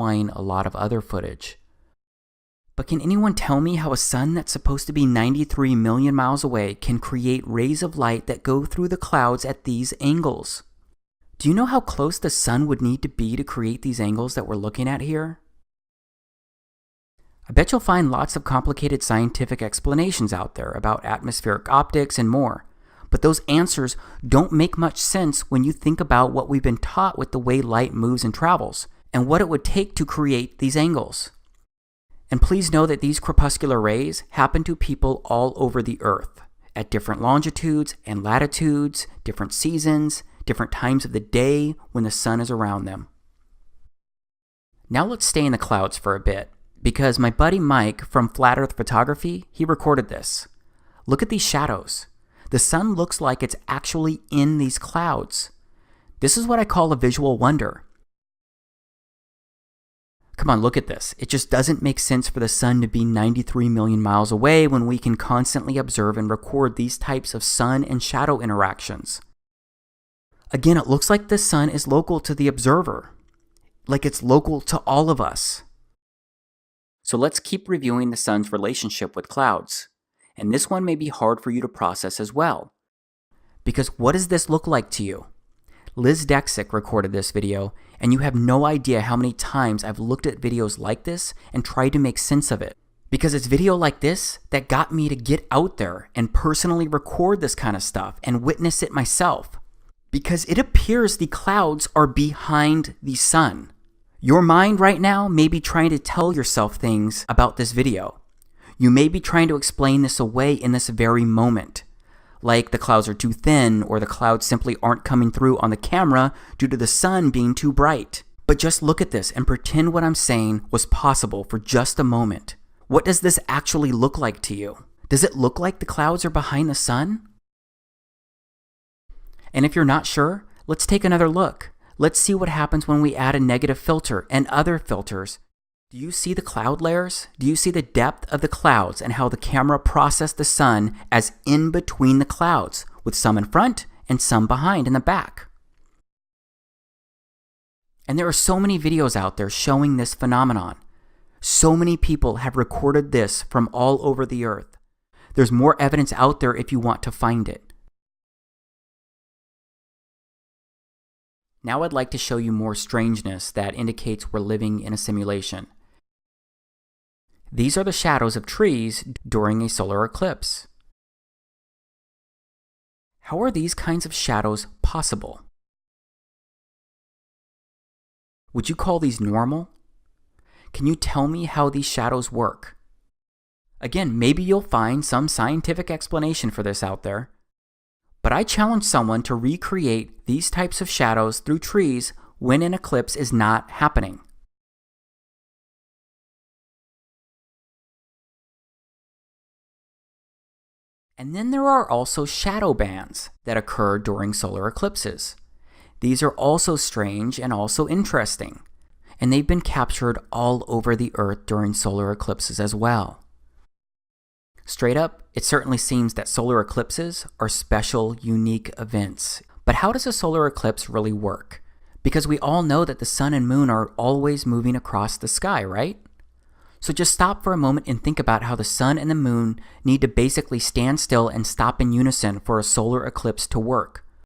intertwine a lot of other footage. But can anyone tell me how a sun that's supposed to be 93 million miles away can create rays of light that go through the clouds at these angles? Do you know how close the sun would need to be to create these angles that we're looking at here? I bet you'll find lots of complicated scientific explanations out there about atmospheric optics and more, but those answers don't make much sense when you think about what we've been taught with the way light moves and travels, and what it would take to create these angles. And please know that these crepuscular rays happen to people all over the Earth, at different longitudes and latitudes, different seasons, different times of the day when the sun is around them. Now let's stay in the clouds for a bit, because my buddy Mike from Flat Earth Photography, he recorded this. Look at these shadows. The sun looks like it's actually in these clouds. This is what I call a visual wonder. Come on, look at this. It just doesn't make sense for the sun to be 93 million miles away when we can constantly observe and record these types of sun and shadow interactions. Again, it looks like the sun is local to the observer, like it's local to all of us. So let's keep reviewing the sun's relationship with clouds. And this one may be hard for you to process as well. Because what does this look like to you? Liz Dexick recorded this video, and you have no idea how many times I've looked at videos like this and tried to make sense of it. Because it's video like this that got me to get out there and personally record this kind of stuff and witness it myself. Because it appears the clouds are behind the sun. Your mind right now may be trying to tell yourself things about this video. You may be trying to explain this away in this very moment. Like the clouds are too thin, or the clouds simply aren't coming through on the camera due to the sun being too bright. But just look at this and pretend what I'm saying was possible for just a moment. What does this actually look like to you? Does it look like the clouds are behind the sun? And if you're not sure, let's take another look. Let's see what happens when we add a negative filter and other filters. Do you see the cloud layers? Do you see the depth of the clouds and how the camera processed the sun as in between the clouds, with some in front and some behind in the back? And there are so many videos out there showing this phenomenon. So many people have recorded this from all over the Earth. There's more evidence out there if you want to find it. Now I'd like to show you more strangeness that indicates we're living in a simulation. These are the shadows of trees during a solar eclipse. How are these kinds of shadows possible? Would you call these normal? Can you tell me how these shadows work? Again, maybe you'll find some scientific explanation for this out there. But I challenge someone to recreate these types of shadows through trees when an eclipse is not happening. And then there are also shadow bands that occur during solar eclipses. These are also strange and also interesting, and they've been captured all over the Earth during solar eclipses as well. Straight up, it certainly seems that solar eclipses are special, unique events. But how does a solar eclipse really work? Because we all know that the sun and moon are always moving across the sky, right? So just stop for a moment and think about how the sun and the moon need to basically stand still and stop in unison for a solar eclipse to work.